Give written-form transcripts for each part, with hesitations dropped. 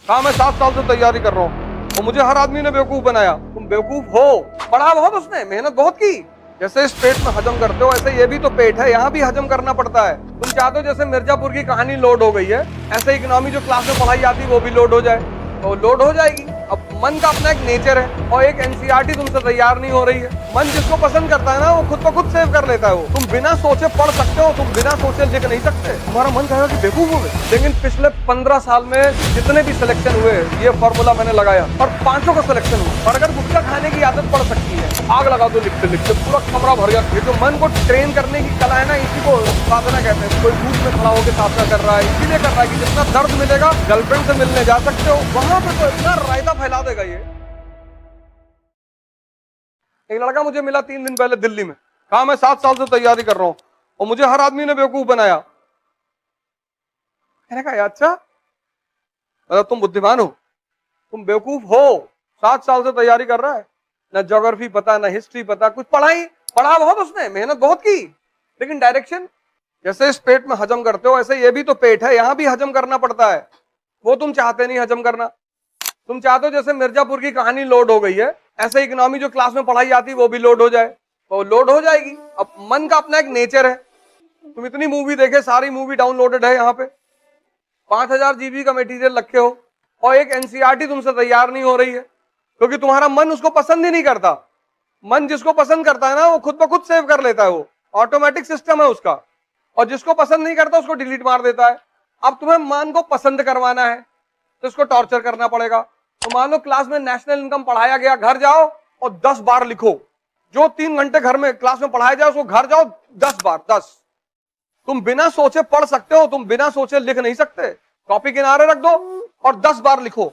कहा मैं 7 साल से तैयारी कर रहा हूँ और मुझे हर आदमी ने बेवकूफ बनाया। तुम बेवकूफ हो, पढ़ा बहुत, उसने मेहनत बहुत की। जैसे इस पेट में हजम करते हो ऐसे ये भी तो पेट है, यहाँ भी हजम करना पड़ता है। तुम चाहते हो जैसे मिर्जापुर की कहानी लोड हो गई है, ऐसे इकोनॉमी जो क्लास में पढ़ाई जाती है वो भी लोड हो जाए, तो लोड हो जाएगी। अब मन का अपना एक नेचर है और एक एनसीईआरटी तुमसे तैयार नहीं हो रही है। मन जिसको पसंद करता है ना वो खुद ब खुद सेव कर लेता है। वो तुम बिना सोचे पढ़ सकते हो, तुम बिना सोचे लिख नहीं सकते। तुम्हारा मन कहेगा कि बेवकूफ हो गए, लेकिन पिछले 15 साल में जितने भी सिलेक्शन हुए ये फॉर्मूला मैंने लगाया और 5 का सिलेक्शन हुआ। और अगर गुटखा खाने की आदत पड़ सकती है, आग लगा दो लिखते लिखते पूरा कमरा भर गया। ये जो मन को ट्रेन करने की कला है ना, इसी को साधना कहते हैं। कोई धूप में खड़ा होकर साधना कर रहा है, इसीलिए कर रहा है कि जितना दर्द मिलेगा, गर्लफ्रेंड से मिलने जा सकते हो वहां पे तो इतना रायता फैला देगा ये। एक लड़का मुझे मिला 3 दिन पहले दिल्ली में, कहा मैं 7 साल से तैयारी कर रहा हूं और मुझे हर आदमी ने बेवकूफ बनाया। मैंने कहा अच्छा, तुम बुद्धिमान हो, तुम बेवकूफ हो। 7 साल से तैयारी कर रहा है, ना ज्योग्राफी पता, ना हिस्ट्री पता, कुछ पढ़ा बहुत, उसने मेहनत बहुत की, लेकिन डायरेक्शन। जैसे इस पेट में हजम करते हो ऐसे ये भी तो पेट है, यहां भी हजम करना पड़ता है। वो तुम चाहते नहीं हजम करना। तुम चाहते हो जैसे मिर्जापुर की कहानी लोड हो गई है, ऐसे इकोनॉमी जो क्लास में पढ़ाई जाती है वो भी लोड हो जाए, तो लोड हो जाएगी। अब मन का अपना एक नेचर है। तुम इतनी मूवी देखे, सारी मूवी डाउनलोडेड है यहाँ पे, 5000 जीबी का मटेरियल रखे हो और एक एनसीईआरटी तुमसे तैयार नहीं हो रही है, क्योंकि तुम्हारा मन उसको पसंद ही नहीं करता। मन जिसको पसंद करता है ना वो खुद ब खुद सेव कर लेता है, वो ऑटोमेटिक सिस्टम है उसका। और जिसको पसंद नहीं करता उसको डिलीट मार देता है। अब तुम्हें मन को पसंद करवाना है तो इसको टॉर्चर करना पड़ेगा। तो मान लो क्लास में नेशनल इनकम पढ़ाया गया, घर जाओ और 10 बार लिखो। जो 3 घंटे घर में क्लास में पढ़ाया जाए उसको घर जाओ 10 बार, 10। तुम बिना सोचे पढ़ सकते हो, तुम बिना सोचे लिख नहीं सकते। कॉपी किनारे रख दो और 10 बार लिखो,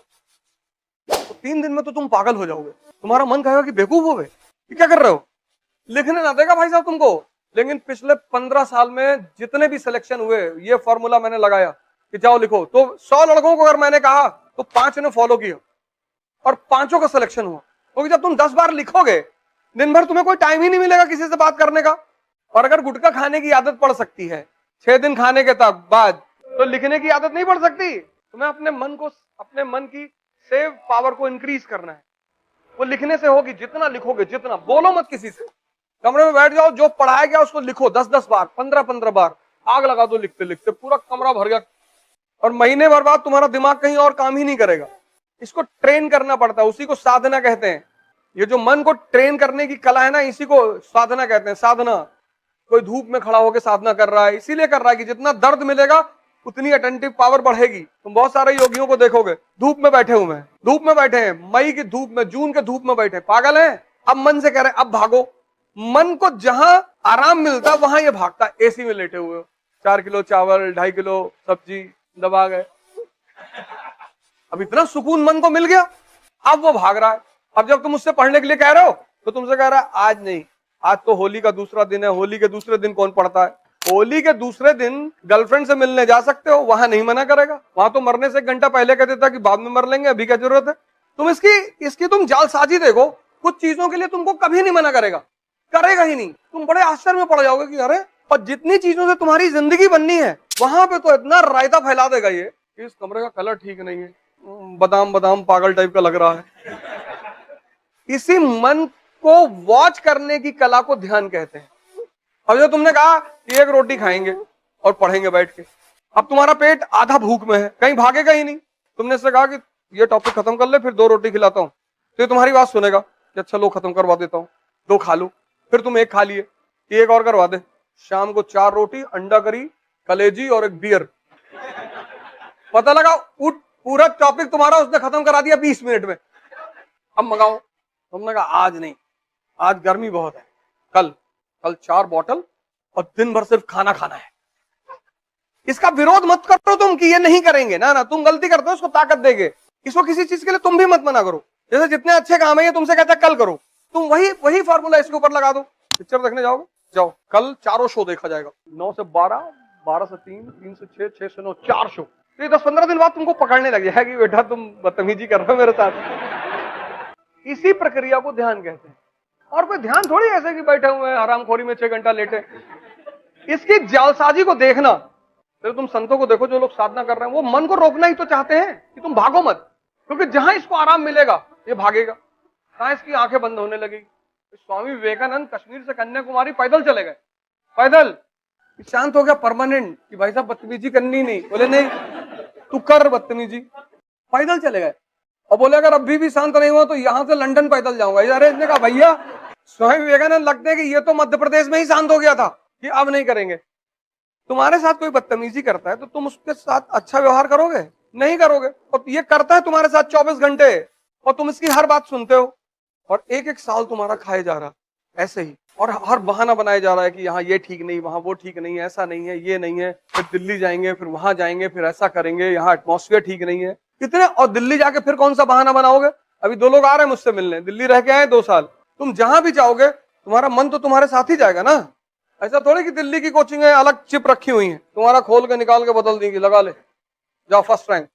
तो 3 दिन में तो तुम पागल हो जाओगे। तुम्हारा मन कहेगा कि बेवकूफ हो गए, क्या कर रहे हो, लिखने ना देगा भाई साहब तुमको। लेकिन पिछले 15 साल में जितने भी सिलेक्शन हुए ये फॉर्मूला मैंने लगाया कि जाओ लिखो, तो 100 लड़कों को अगर मैंने कहा तो 5 ने फॉलो किया और 5 का सिलेक्शन हुआ। क्योंकि जब तुम 10 बार लिखोगे, दिन भर तुम्हें कोई टाइम ही नहीं मिलेगा किसी से बात करने का। और अगर गुटखा खाने की आदत पड़ सकती है 6 दिन खाने के बाद, तो लिखने की आदत नहीं पड़ सकती। तुम्हें अपने मन की सेव पावर को इंक्रीज करना है। वो लिखने से होगी, जितना लिखोगे, जितना बोलो मत किसी से, कमरे में बैठ जाओ, जो पढ़ाया गया उसको लिखो 10-10 बार, 15-15 बार, आग लगा दो लिखते लिखते पूरा कमरा भर गया। और महीने भर बाद तुम्हारा दिमाग कहीं और काम ही नहीं करेगा। इसको ट्रेन करना पड़ता है, उसी को साधना कहते हैं। ये जो मन को ट्रेन करने की कला है ना, इसी को साधना कहते हैं, साधना। कोई धूप में खड़ा होकर साधना कर रहा है, इसीलिए कर रहा है कि जितना दर्द मिलेगा उतनी अटेंटिव पावर बढ़ेगी। तुम बहुत सारे योगियों को देखोगे धूप में बैठे हुए हैं, धूप में बैठे हैं, मई की धूप में, जून के धूप में बैठे, पागल हैं। अब मन से कह रहे हैं अब भागो। मन को जहां आराम मिलता वहां ये भागता। एसी में लेटे हुए हो, 4 किलो चावल, 2.5 किलो सब्जी दबा गए, अब इतना सुकून मन को मिल गया, अब वो भाग रहा है। अब जब तुम उससे पढ़ने के लिए कह रहे हो तो तुमसे कह रहा है आज नहीं, आज तो होली का दूसरा दिन है। होली के दूसरे दिन कौन पढ़ता है? होली के दूसरे दिन गर्लफ्रेंड से मिलने जा सकते हो, वहां नहीं मना करेगा। वहां तो मरने से 1 घंटा पहले कह देता कि बाद में मर लेंगे, अभी क्या जरूरत है। तुम इसकी तुम जालसाजी देखो, कुछ चीजों के लिए तुमको कभी नहीं मना करेगा, करेगा ही नहीं। तुम बड़े आश्चर्य में पड़ जाओगे कि अरे, और जितनी चीजों से तुम्हारी जिंदगी बननी है वहां पे तो इतना रायता फैला देगा ये। इस कमरे का कलर ठीक नहीं है, बादाम बादाम पागल टाइप का लग रहा है। इसी मन को वॉच करने की कला को ध्यान कहते हैं। अब जो तुमने कहा कि 1 रोटी खाएंगे और पढ़ेंगे बैठ के, अब तुम्हारा पेट आधा भूख में है, कहीं भागेगा ही नहीं। तुमने इससे कहा कि ये टॉपिक खत्म कर ले, फिर 2 रोटी खिलाता हूं, तो ये तुम्हारी बात सुनेगा कि अच्छा लो खत्म करवा देता हूं, 2 खा लो। फिर तुम 1 खा लिए, 1 और करवा दे। शाम को 4 रोटी, अंडा करी, कलेजी और 1 बियर। पता लगा उठ, पूरा टॉपिक तुम्हारा उसने खत्म करा दिया 20 मिनट में। अब मंगाओ। तुमने कहा आज नहीं, आज गर्मी बहुत है, कल 4 बॉटल और दिन भर सिर्फ खाना खाना है। इसका विरोध मत करो तुम कि ये नहीं करेंगे, ना ना, तुम गलती करते हो, उसको ताकत देंगे। इसको किसी चीज के लिए तुम भी मत मना करो। जैसे जितने अच्छे काम है ये तुमसे कहता है कल करो, तुम वही फार्मूला इसके ऊपर लगा दो। पिक्चर देखने जाओगे, जाओ, कल 4 शो देखा जाएगा, 9 से 12, 12 से 3, 3 से 6, 6 से 9, 4 शो। तो 10-15 दिन बाद तुमको पकड़ने लग जाएगा कि बेटा तुम बदतमीजी कर रहे हो मेरे साथ। इसी प्रक्रिया को ध्यान कहते हैं। और कोई ध्यान थोड़ी ऐसे कि बैठे हुए हैं आरामखोरी में 6 घंटा लेटे। इसकी जालसाजी को देखना, फिर तुम संतों को देखो जो लोग साधना कर रहे हैं, वो मन को रोकना ही तो चाहते हैं कि तुम भागो मत, क्योंकि जहां इसको आराम मिलेगा ये भागेगा, कहां इसकी आंखें बंद होने लगेगी। स्वामी विवेकानंद कश्मीर से कन्याकुमारी पैदल चले गए, पैदल। शांत हो गया परमानेंट कि भाई साहब बदतमीजी करनी नहीं, बोले नहीं तू कर बदतमीजी, पैदल चले गए। और बोले अगर अभी भी शांत नहीं हुआ तो यहां से लंदन पैदल जाऊंगा। अरे इसने कहा भैया स्वामी विवेकानंद लगते हैं कि ये तो मध्य प्रदेश में ही शांत हो गया था कि अब नहीं करेंगे। तुम्हारे साथ कोई बदतमीजी करता है तो तुम उसके साथ अच्छा व्यवहार करोगे? नहीं करोगे। और ये करता है तुम्हारे साथ 24 घंटे और तुम इसकी हर बात सुनते हो, और एक एक साल तुम्हारा खाए जा रहा ऐसे ही, और हर बहाना बनाया जा रहा है कि यहाँ ये ठीक नहीं, वहां वो ठीक नहीं है, ऐसा नहीं है, ये नहीं है, फिर दिल्ली जाएंगे, फिर वहां जाएंगे, फिर ऐसा करेंगे, यहाँ एटमॉस्फेयर ठीक नहीं है, कितने। और दिल्ली जाके फिर कौन सा बहाना बनाओगे? अभी 2 लोग आ रहे हैं मुझसे मिलने, दिल्ली रह के आए 2 साल। तुम जहां भी जाओगे तुम्हारा मन तो तुम्हारे साथ ही जाएगा ना। ऐसा थोड़ी कि दिल्ली की कोचिंग है अलग चिप रखी हुई है, तुम्हारा खोल के निकाल के बदल देंगी, लगा ले जाओ फर्स्ट रैंक।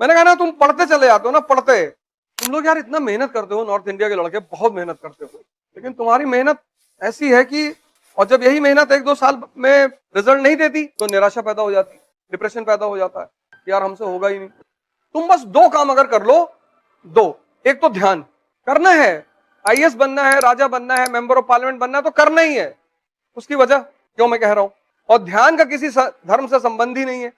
मैंने कहा ना तुम पढ़ते चले जाते हो ना, पढ़ते। तुम लोग यार इतना मेहनत करते हो, नॉर्थ इंडिया के लड़के बहुत मेहनत करते हो, लेकिन तुम्हारी मेहनत ऐसी है कि, और जब यही मेहनत 1-2 साल में रिजल्ट नहीं देती तो निराशा पैदा हो जाती, डिप्रेशन पैदा हो जाता है, यार हमसे होगा ही नहीं। तुम बस 2 काम अगर कर लो, 2, एक तो ध्यान करना है, आईएएस बनना है, राजा बनना है, मेंबर ऑफ पार्लियामेंट बनना है तो करना ही है। उसकी वजह क्यों मैं कह रहा हूं, और ध्यान का किसी धर्म से संबंध ही नहीं है।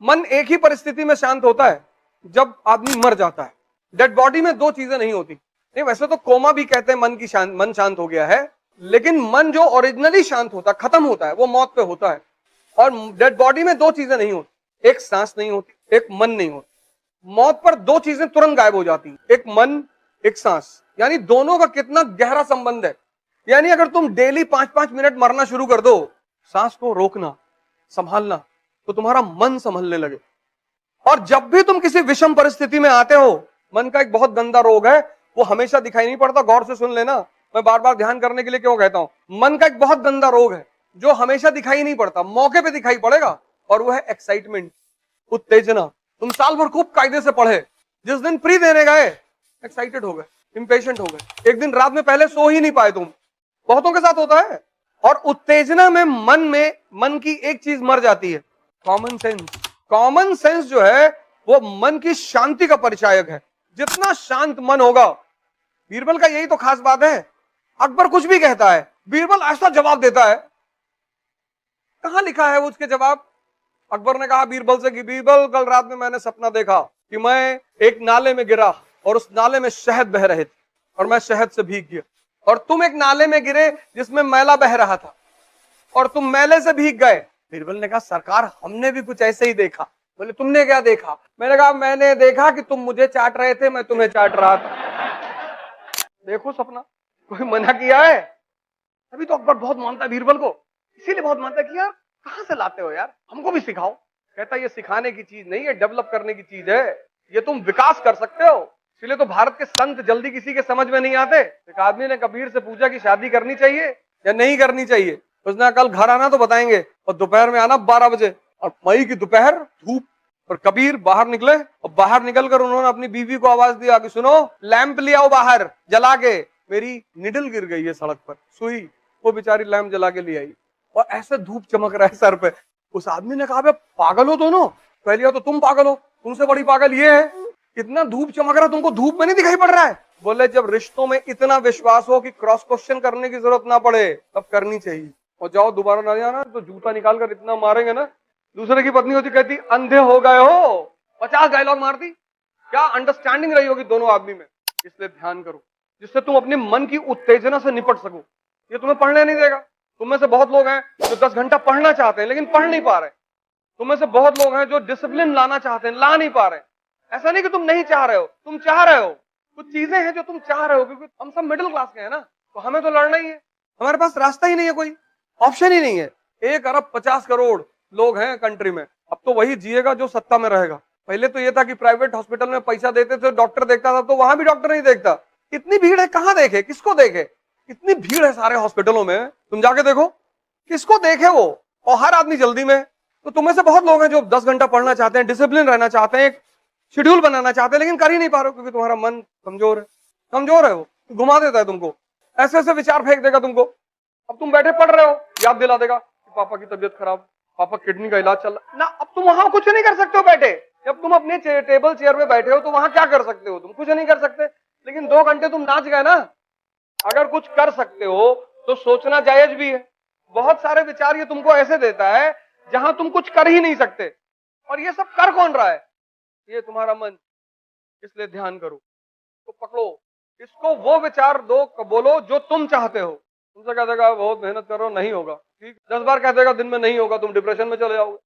मन एक ही परिस्थिति में शांत होता है, जब आदमी मर जाता है। डेड बॉडी में 2 चीजें नहीं होती। नहीं, वैसे तो कोमा भी कहते हैं मन शांत हो गया है, लेकिन मन जो ओरिजिनली शांत होता है, खत्म होता है, वो मौत पे होता है। और डेड बॉडी में 2 चीजें नहीं होती, एक सांस नहीं होती, एक मन नहीं होती। मौत पर 2 चीजें तुरंत गायब हो जाती, एक मन, एक सांस। यानी दोनों का कितना गहरा संबंध है। यानी अगर तुम डेली 5-5 मिनट मरना शुरू कर दो, सांस को रोकना, संभालना, तो तुम्हारा मन संभलने लगे। और जब भी तुम किसी विषम परिस्थिति में आते हो, मन का एक बहुत गंदा रोग है, वो हमेशा दिखाई नहीं पड़ता, गौर से सुन लेना, मैं बार बार ध्यान करने के लिए क्यों कहता हूं। मन का एक बहुत गंदा रोग है जो हमेशा दिखाई नहीं पड़ता, मौके पे दिखाई पड़ेगा, और वो है एक्साइटमेंट, उत्तेजना। तुम साल भर खूब कायदे से पढ़े, जिस दिन प्री देने गए एक्साइटेड हो गए, इंपेशेंट हो गए, एक दिन रात में पहले सो ही नहीं पाए तुम, बहुतों के साथ होता है। और उत्तेजना में मन की एक चीज मर जाती है, कॉमन सेंस। कॉमन सेंस जो है वो मन की शांति का परिचायक है। जितना शांत मन होगा, बीरबल का यही तो खास बात है। अकबर कुछ भी कहता है, बीरबल ऐसा जवाब देता है। कहां लिखा है उसके जवाब? अकबर ने कहा बीरबल से कि बीरबल कल रात में मैंने सपना देखा कि मैं एक नाले में गिरा और उस नाले में शहद बह रहे थे और मैं शहद से भीग गया, और तुम एक नाले में गिरे जिसमें मैला बह रहा था और तुम मैले से भीग गए। बीरबल ने कहा सरकार हमने भी कुछ ऐसे ही देखा। बोले तुमने क्या देखा? मैंने कहा मैंने देखा कि तुम मुझे चाट रहे थे, मैं तुम्हें चाट रहा था। देखो सपना, कोई मना किया है? अभी तो अकबर बहुत मानता है बीरबल को, इसीलिए बहुत मानता है कि यार कहां से लाते हो यार, हमको भी सिखाओ। कहता ये सिखाने की चीज नहीं है, डेवलप करने की चीज है, ये तुम विकास कर सकते हो। इसलिए तो भारत के संत जल्दी किसी के समझ में नहीं आते। एक आदमी ने कबीर से पूछा कि शादी करनी चाहिए या नहीं करनी चाहिए। उसने कल घर आना तो बताएंगे और दोपहर में आना 12 बजे। और मई की दोपहर, धूप, और कबीर बाहर निकले और बाहर निकलकर उन्होंने अपनी बीवी को आवाज दिया कि सुनो लैंप ले आओ बाहर जला के, मेरी निडल गिर गई है सड़क पर, सुई। वो बेचारी लैंप जला के ले आई और ऐसे धूप चमक रहा है सर पे। उस आदमी ने कहा पागल हो दोनों? पहले तो तुम पागल हो, तुमसे बड़ी पागल ये है, इतना धूप चमक रहा, तुमको धूप में नहीं दिखाई पड़ रहा है? बोले जब रिश्तों में इतना विश्वास हो कि क्रॉस क्वेश्चन करने की जरूरत ना पड़े तब करनी चाहिए। और जाओ दोबारा ना जाना तो जूता निकाल कर इतना मारेंगे ना। दूसरे की पत्नी होती कहती अंधे हो गए हो, 50 डायलॉग मारती। क्या अंडरस्टैंडिंग रही होगी दोनों आदमी में। इसलिए ध्यान करो जिससे तुम अपने मन की उत्तेजना से निपट सको। ये तुम्हें पढ़ने नहीं देगा। तुम में से बहुत लोग हैं जो 10 घंटा पढ़ना चाहते हैं लेकिन पढ़ नहीं पा रहे। तुम में से बहुत लोग हैं जो डिसिप्लिन लाना चाहते हैं, ला नहीं पा रहे। ऐसा नहीं कि तुम नहीं चाह रहे हो, तुम चाह रहे हो। कुछ चीजें हैं जो तुम चाह रहे हो, क्योंकि हम सब मिडिल क्लास के हैं ना, तो हमें तो लड़ना ही है। हमारे पास रास्ता ही नहीं है, कोई ऑप्शन ही नहीं है। 1 अरब 50 करोड़ लोग हैं कंट्री में। अब तो वही जिएगा जो सत्ता में रहेगा। पहले तो ये था कि प्राइवेट हॉस्पिटल में पैसा देते थे, डॉक्टर देखता था, तो वहां भी डॉक्टर नहीं देखता। इतनी भीड़ है, कहां देखे, किसको देखे? इतनी भीड़ है सारे हॉस्पिटलों में, तुम जाके देखो किसको देखे वो। और हर आदमी जल्दी में। तो तुम्हें से बहुत लोग हैं जो 10 घंटा पढ़ना चाहते हैं, डिसिप्लिन रहना चाहते हैं, एक शेड्यूल बनाना चाहते हैं, लेकिन कर ही नहीं पा रहे हो क्योंकि तुम्हारा मन कमजोर है। कमजोर है, वो घुमा देता है तुमको, ऐसे ऐसे विचार फेंक देगा तुमको। अब तुम बैठे पढ़ रहे हो, याद दिला देगा कि पापा की तबीयत खराब, पापा किडनी का इलाज चल रहा ना, अब तुम वहां कुछ नहीं कर सकते हो बैठे। जब तुम अपने टेबल चेयर पे बैठे हो तो वहां क्या कर सकते हो? तुम कुछ नहीं कर सकते। लेकिन 2 घंटे तुम नाच गए ना। अगर कुछ कर सकते हो तो सोचना जायज भी है। बहुत सारे विचार ये तुमको ऐसे देता है जहां तुम कुछ कर ही नहीं सकते, और ये सब कर कौन रहा है? ये तुम्हारा मन। इसलिए ध्यान करो, तो पकड़ो इसको, वो विचार दो, बोलो जो तुम चाहते हो। तुमसे कह देगा बहुत मेहनत करो, नहीं होगा, ठीक। 10 बार कह देगा दिन में नहीं होगा, तुम डिप्रेशन में चले जाओगे।